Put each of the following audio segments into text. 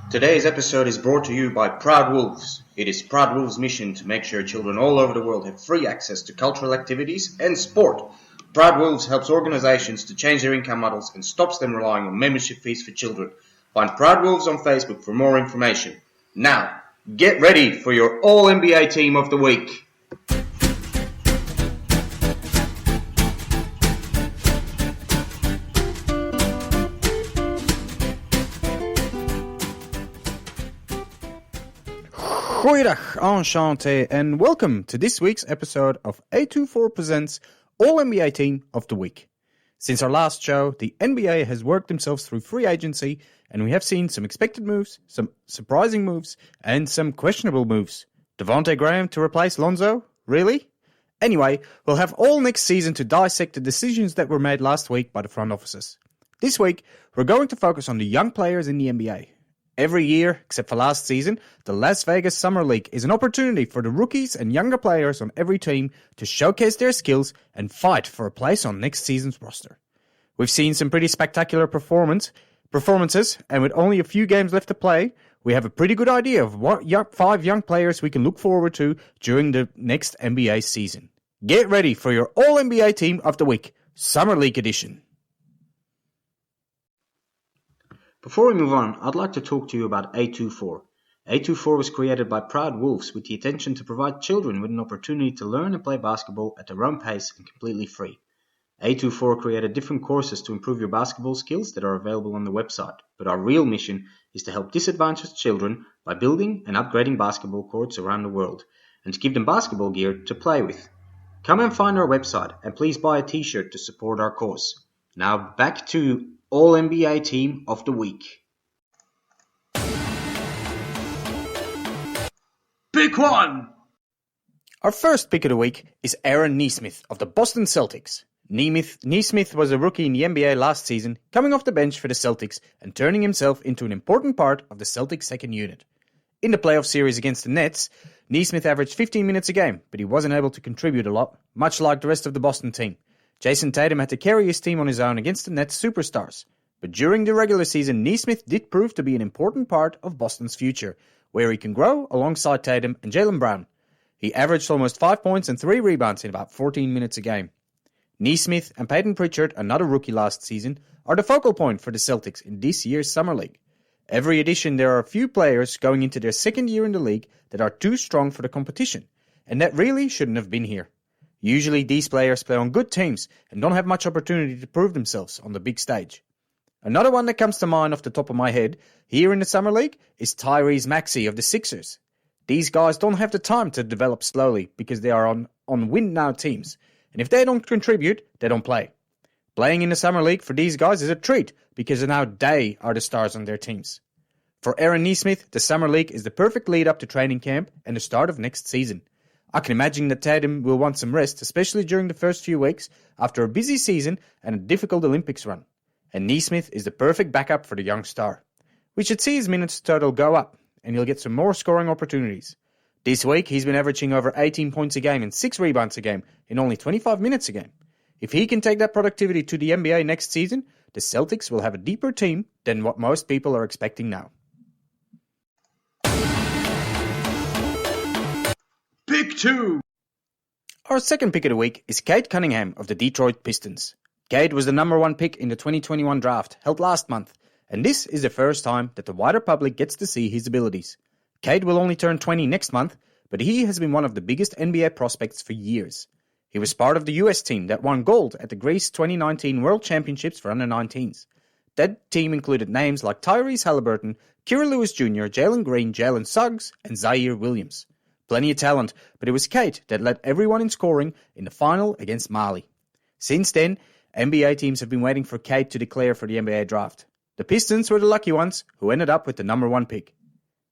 Today's episode is brought to you by Proud Wolves. It is Proud Wolves' mission to make sure children all over the world have free access to cultural activities and sport. Proud Wolves helps organizations to change their income models and stops them relying on membership fees for children. Find Proud Wolves on Facebook for more information. Now, get ready for your All-NBA Team of the Week. Goeiedag, enchantée, and welcome to this week's episode of A24 Presents All-NBA Team of the Week. Since our last show, the NBA has worked themselves through free agency, and we have seen some expected moves, some surprising moves, and some questionable moves. Devonte Graham to replace Lonzo? Really? Anyway, we'll have all next season to dissect the decisions that were made last week by the front offices. This week, we're going to focus on the young players in the NBA. Every year, except for last season, the Las Vegas Summer League is an opportunity for the rookies and younger players on every team to showcase their skills and fight for a place on next season's roster. We've seen some pretty spectacular performances, and with only a few games left to play, we have a pretty good idea of what 5 young players we can look forward to during the next NBA season. Get ready for your All-NBA Team of the Week, Summer League Edition. Before we move on, I'd like to talk to you about A24. A24 was created by Proud Wolves with the intention to provide children with an opportunity to learn and play basketball at their own pace and completely free. A24 created different courses to improve your basketball skills that are available on the website, but our real mission is to help disadvantaged children by building and upgrading basketball courts around the world, and to give them basketball gear to play with. Come and find our website, and please buy a t-shirt to support our cause. Now back to All-NBA Team of the Week. Pick one! Our first pick of the week is Aaron Nesmith of the Boston Celtics. Nesmith was a rookie in the NBA last season, coming off the bench for the Celtics and turning himself into an important part of the Celtics' second unit. In the playoff series against the Nets, Nesmith averaged 15 minutes a game, but he wasn't able to contribute a lot, much like the rest of the Boston team. Jason Tatum had to carry his team on his own against the Nets superstars. But during the regular season, Nesmith did prove to be an important part of Boston's future, where he can grow alongside Tatum and Jaylen Brown. He averaged almost 5 points and 3 rebounds in about 14 minutes a game. Nesmith and Peyton Pritchard, another rookie last season, are the focal point for the Celtics in this year's Summer League. Every edition, there are a few players going into their second year in the league that are too strong for the competition, and that really shouldn't have been here. Usually these players play on good teams and don't have much opportunity to prove themselves on the big stage. Another one that comes to mind off the top of my head here in the Summer League is Tyrese Maxey of the Sixers. These guys don't have the time to develop slowly because they are on win-now teams. And if they don't contribute, they don't play. Playing in the Summer League for these guys is a treat because now they are the stars on their teams. For Aaron Nesmith, the Summer League is the perfect lead-up to training camp and the start of next season. I can imagine that Tatum will want some rest, especially during the first few weeks after a busy season and a difficult Olympics run. And Nesmith is the perfect backup for the young star. We should see his minutes total go up, and he'll get some more scoring opportunities. This week, he's been averaging over 18 points a game and 6 rebounds a game in only 25 minutes a game. If he can take that productivity to the NBA next season, the Celtics will have a deeper team than what most people are expecting now. Pick 2! Our second pick of the week is Cade Cunningham of the Detroit Pistons. Cade was the number 1 pick in the 2021 draft held last month, and this is the first time that the wider public gets to see his abilities. Cade will only turn 20 next month, but he has been one of the biggest NBA prospects for years. He was part of the US team that won gold at the Greece 2019 World Championships for under-19s. That team included names like Tyrese Halliburton, Kira Lewis Jr., Jalen Green, Jalen Suggs, and Zaire Williams. Plenty of talent, but it was Cade that led everyone in scoring in the final against Mali. Since then, NBA teams have been waiting for Cade to declare for the NBA draft. The Pistons were the lucky ones who ended up with the number 1 pick.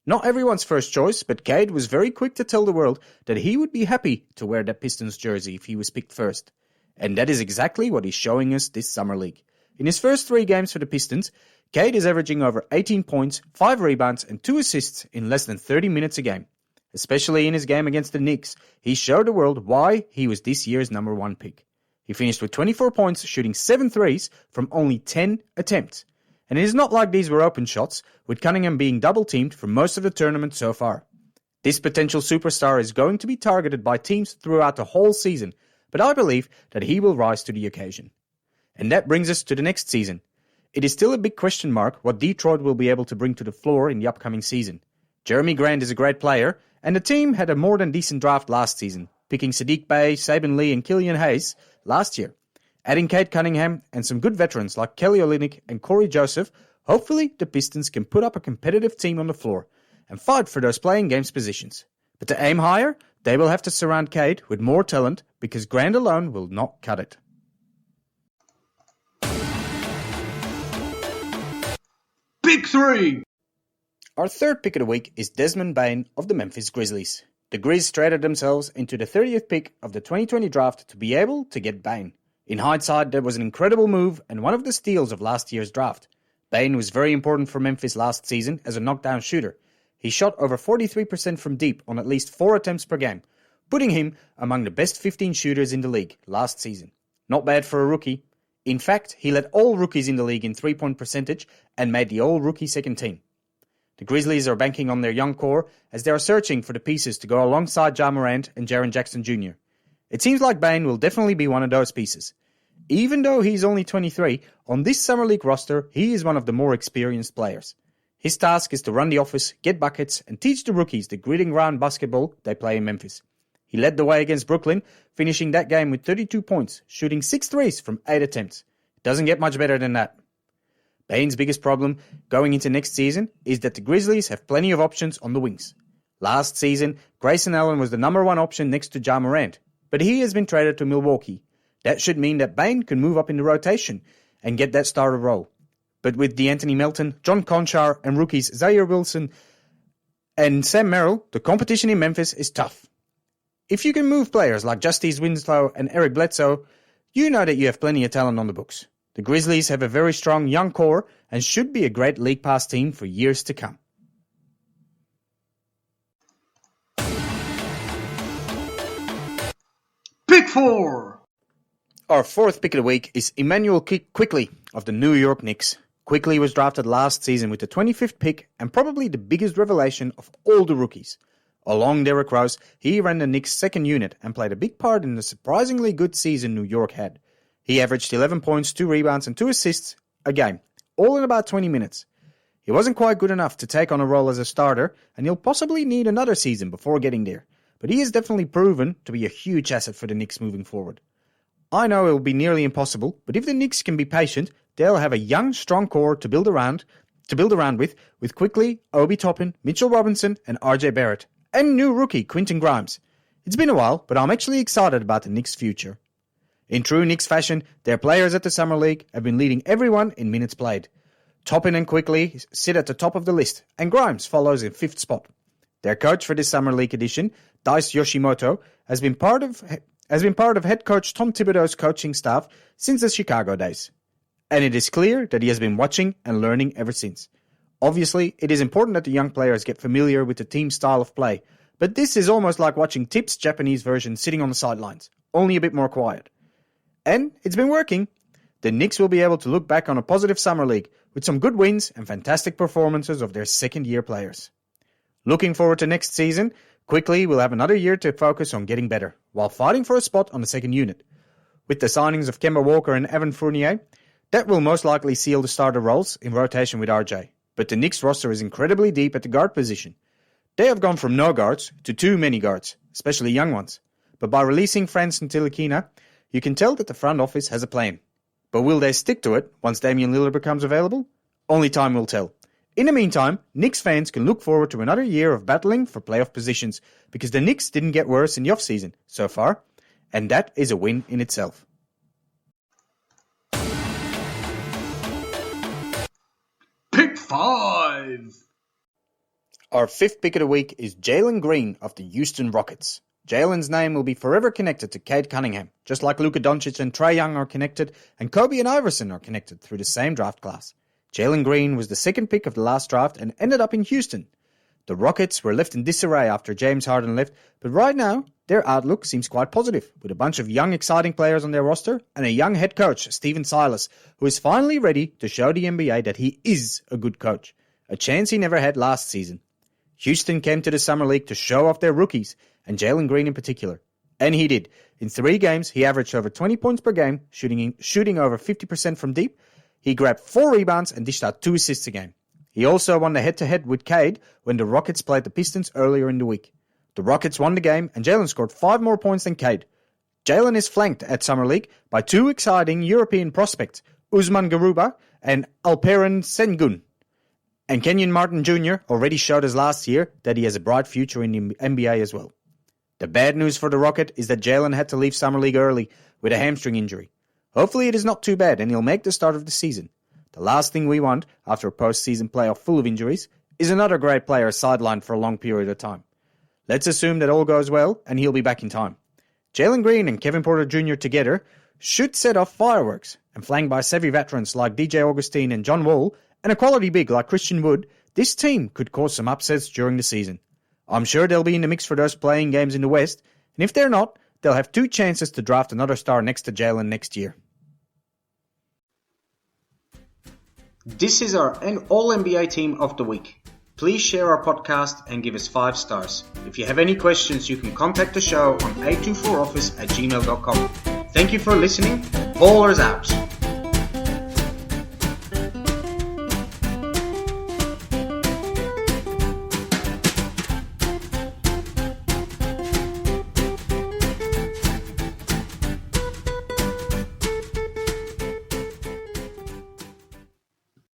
Not everyone's first choice, but Cade was very quick to tell the world that he would be happy to wear that Pistons jersey if he was picked first. And that is exactly what he's showing us this Summer League. In his first 3 games for the Pistons, Cade is averaging over 18 points, 5 rebounds, and 2 assists in less than 30 minutes a game. Especially in his game against the Knicks, he showed the world why he was this year's number 1 pick. He finished with 24 points, shooting 7 threes from only 10 attempts. and it is not like these were open shots, with Cunningham being double-teamed for most of the tournament so far. This potential superstar is going to be targeted by teams throughout the whole season, but I believe that he will rise to the occasion. And that brings us to the next season. It is still a big question mark what Detroit will be able to bring to the floor in the upcoming season. Jeremy Grant is a great player, and the team had a more than decent draft last season, picking Sadiq Bey, Saban Lee and Killian Hayes last year. Adding Cade Cunningham and some good veterans like Kelly Olynyk and Corey Joseph, hopefully the Pistons can put up a competitive team on the floor and fight for those playing games positions. But to aim higher, they will have to surround Cade with more talent because Grant alone will not cut it. Big three! Our third pick of the week is Desmond Bane of the Memphis Grizzlies. The Grizz traded themselves into the 30th pick of the 2020 draft to be able to get Bane. In hindsight, that was an incredible move and one of the steals of last year's draft. Bane was very important for Memphis last season as a knockdown shooter. He shot over 43% from deep on at least 4 attempts per game, putting him among the best 15 shooters in the league last season. Not bad for a rookie. In fact, he led all rookies in the league in three-point percentage and made the all-rookie second team. The Grizzlies are banking on their young core as they are searching for the pieces to go alongside Ja Morant and Jaren Jackson Jr. It seems like Bane will definitely be one of those pieces. Even though he's only 23, on this Summer League roster, he is one of the more experienced players. His task is to run the office, get buckets, and teach the rookies the gritting ground basketball they play in Memphis. He led the way against Brooklyn, finishing that game with 32 points, shooting 6 threes from 8 attempts. It doesn't get much better than that. Bane's biggest problem going into next season is that the Grizzlies have plenty of options on the wings. Last season, Grayson Allen was the number 1 option next to Ja Morant, but he has been traded to Milwaukee. That should mean that Bane can move up in the rotation and get that starter role. But with DeAnthony Melton, John Conchar, and rookies Zaire Wilson and Sam Merrill, the competition in Memphis is tough. If you can move players like Justice Winslow and Eric Bledsoe, you know that you have plenty of talent on the books. The Grizzlies have a very strong young core and should be a great league pass team for years to come. Pick 4! Our fourth pick of the week is Emmanuel Quickley of the New York Knicks. Quickley was drafted last season with the 25th pick and probably the biggest revelation of all the rookies. Along Derrick Rose, he ran the Knicks' second unit and played a big part in the surprisingly good season New York had. He averaged 11 points, 2 rebounds and 2 assists a game, all in about 20 minutes. He wasn't quite good enough to take on a role as a starter, and he'll possibly need another season before getting there. But he has definitely proven to be a huge asset for the Knicks moving forward. I know it will be nearly impossible, but if the Knicks can be patient, they'll have a young, strong core to build around with Quickley, Obi Toppin, Mitchell Robinson and RJ Barrett, and new rookie Quentin Grimes. It's been a while, but I'm actually excited about the Knicks' future. In true Knicks fashion, their players at the Summer League have been leading everyone in minutes played. Toppin and Quickley sit at the top of the list, and Grimes follows in 5th spot. Their coach for this Summer League edition, Dice Yoshimoto, has been part of head coach Tom Thibodeau's coaching staff since the Chicago days. And it is clear that he has been watching and learning ever since. Obviously, it is important that the young players get familiar with the team's style of play, but this is almost like watching Tip's Japanese version sitting on the sidelines, only a bit more quiet. And it's been working. The Knicks will be able to look back on a positive Summer League with some good wins and fantastic performances of their second-year players. Looking forward to next season, Quickley will have another year to focus on getting better, while fighting for a spot on the second unit. With the signings of Kemba Walker and Evan Fournier, that will most likely seal the starter roles in rotation with RJ. But the Knicks roster is incredibly deep at the guard position. They have gone from no guards to too many guards, especially young ones. But by releasing Franz Ntilikina, you can tell that the front office has a plan. But will they stick to it once Damian Lillard becomes available? Only time will tell. In the meantime, Knicks fans can look forward to another year of battling for playoff positions because the Knicks didn't get worse in the offseason so far, and that is a win in itself. Pick 5! Our fifth pick of the week is Jalen Green of the Houston Rockets. Jalen's name will be forever connected to Cade Cunningham, just like Luka Doncic and Trae Young are connected, and Kobe and Iverson are connected through the same draft class. Jalen Green was the second pick of the last draft and ended up in Houston. The Rockets were left in disarray after James Harden left, but right now, their outlook seems quite positive, with a bunch of young exciting players on their roster and a young head coach, Stephen Silas, who is finally ready to show the NBA that he is a good coach, a chance he never had last season. Houston came to the Summer League to show off their rookies, and Jalen Green in particular. And he did. In 3 games, he averaged over 20 points per game, shooting over 50% from deep. He grabbed 4 rebounds and dished out 2 assists a game. He also won the head-to-head with Cade when the Rockets played the Pistons earlier in the week. The Rockets won the game, and Jalen scored 5 more points than Cade. Jalen is flanked at Summer League by 2 exciting European prospects, Usman Garuba and Alperen Sengun. And Kenyon Martin Jr. already showed us last year that he has a bright future in the NBA as well. The bad news for the Rocket is that Jalen had to leave Summer League early with a hamstring injury. Hopefully it is not too bad and he'll make the start of the season. The last thing we want, after a postseason playoff full of injuries, is another great player sidelined for a long period of time. Let's assume that all goes well and he'll be back in time. Jalen Green and Kevin Porter Jr. together should set off fireworks, and flanked by savvy veterans like DJ Augustine and John Wall, and a quality big like Christian Wood, this team could cause some upsets during the season. I'm sure they'll be in the mix for those playing games in the West, and if they're not, they'll have 2 chances to draft another star next to Jalen next year. This is our All-NBA Team of the Week. Please share our podcast and give us 5 stars. If you have any questions, you can contact the show on 824office@gmail.com. Thank you for listening. Ballers out.